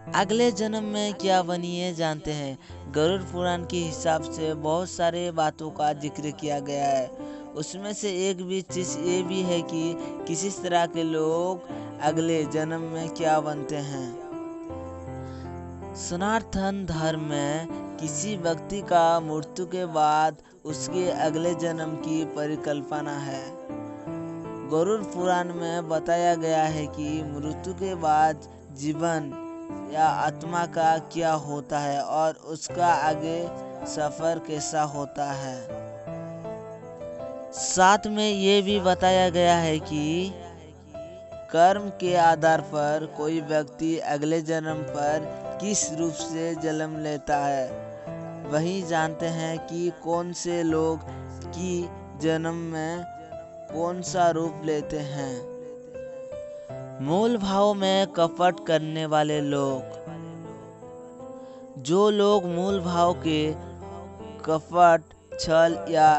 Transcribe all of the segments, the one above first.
अगले जन्म में क्या बनिए जानते हैं। गरुड़ पुराण के हिसाब से बहुत सारे बातों का जिक्र किया गया है। उसमें से एक भी चीज ये भी है कि किसी तरह के लोग अगले जन्म में क्या बनते हैं। सनातन धर्म में किसी व्यक्ति का मृत्यु के बाद उसके अगले जन्म की परिकल्पना है। गरुड़ पुराण में बताया गया है कि मृत्यु के बाद जीवन या आत्मा का क्या होता है और उसका आगे सफर कैसा होता है। साथ में ये भी बताया गया है कि कर्म के आधार पर कोई व्यक्ति अगले जन्म पर किस रूप से जन्म लेता है। वही जानते हैं कि कौन से लोग की जन्म में कौन सा रूप लेते हैं। मूल भाव में कपट करने वाले लोग। जो लोग मूल भाव के कपट, छल या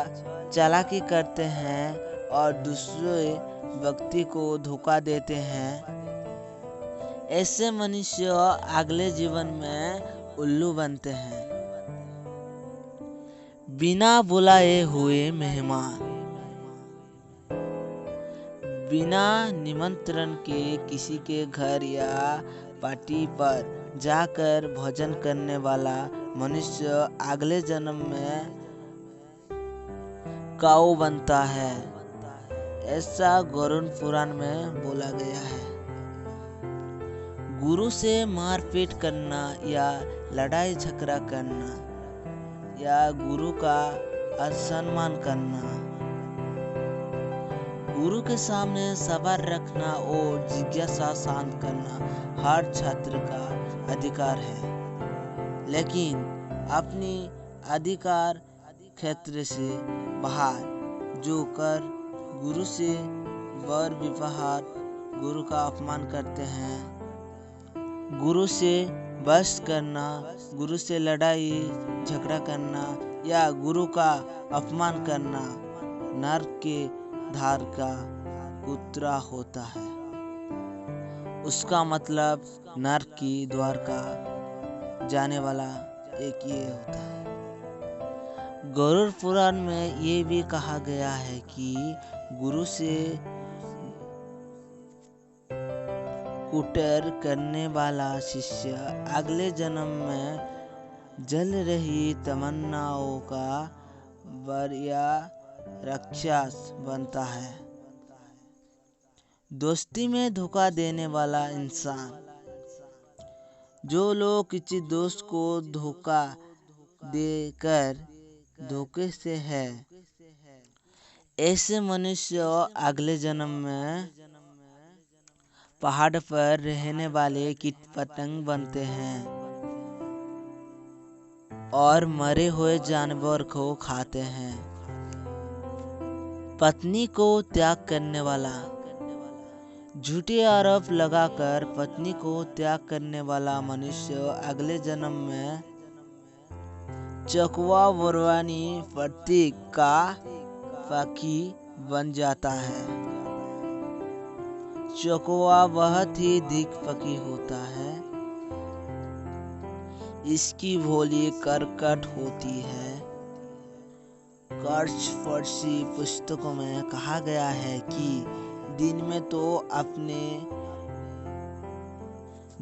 चालाकी करते हैं और दूसरे व्यक्ति को धोखा देते हैं, ऐसे मनुष्य अगले जीवन में उल्लू बनते हैं। बिना बुलाए हुए मेहमान। बिना निमंत्रण के किसी के घर या पार्टी पर जाकर भोजन करने वाला मनुष्य अगले जन्म में काऊ बनता है, ऐसा गरुड़ पुराण में बोला गया है। गुरु से मारपीट करना या लड़ाई झगड़ा करना या गुरु का असम्मान करना, गुरु के सामने सवाल रखना और जिज्ञासा शांत करना हर छात्र का अधिकार है। लेकिन अपनी अधिकार क्षेत्र से बाहर जो कर गुरु से वर व्यवहार, गुरु का अपमान करते हैं, गुरु से बहस करना, गुरु से लड़ाई झगड़ा करना या गुरु का अपमान करना नरक के धार का कुतरा होता है। उसका मतलब नरक की द्वार का जाने वाला एक ये होता है। गरुड़ पुराण में ये भी कहा गया है कि गुरु से कुटर करने वाला शिष्य अगले जन्म में जल रही तमन्नाओं का वर या राक्षस बनता है। दोस्ती में धोखा देने वाला इंसान। जो लोग किसी दोस्त को धोखा देकर धोखे से है, ऐसे मनुष्य अगले जन्म में पहाड़ पर रहने वाले कीट पतंग बनते हैं और मरे हुए जानवर को खाते हैं। पत्नी को त्याग करने वाला। झूठे आरोप लगाकर पत्नी को त्याग करने वाला मनुष्य अगले जन्म में चकवा बरवानी प्रतीक का पक्षी बन जाता है। चकवा बहुत ही दिख पक्षी होता है। इसकी बोली कर्कट होती है। कर्च फर्सी पुस्तकों में कहा गया है कि दिन में तो अपने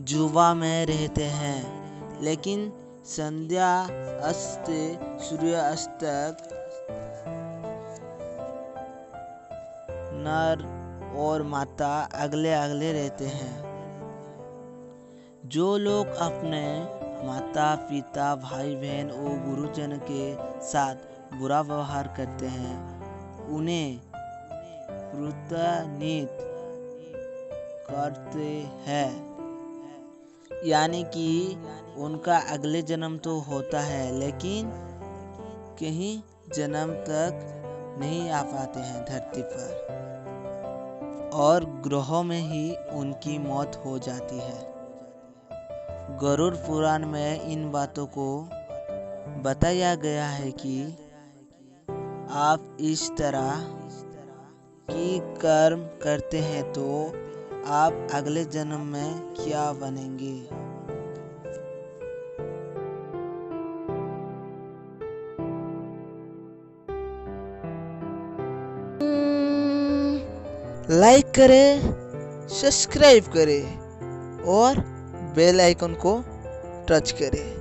जुबा में रहते हैं, लेकिन संध्या अस्त से सूर्य अस्त तक नर और माता अगले अगले रहते हैं। जो लोग अपने माता पिता भाई बहन और गुरुजन के साथ बुरा व्यवहार करते हैं, उन्हें प्रताड़ित करते हैं। यानी कि उनका अगले जन्म तो होता है, लेकिन कहीं जन्म तक नहीं आ पाते हैं धरती पर और ग्रहों में ही उनकी मौत हो जाती है। गरुड़ पुराण में इन बातों को बताया गया है कि आप इस तरह की कर्म करते हैं तो आप अगले जन्म में क्या बनेंगे। लाइक करें, सब्सक्राइब करें और बेल आइकन को टच करें।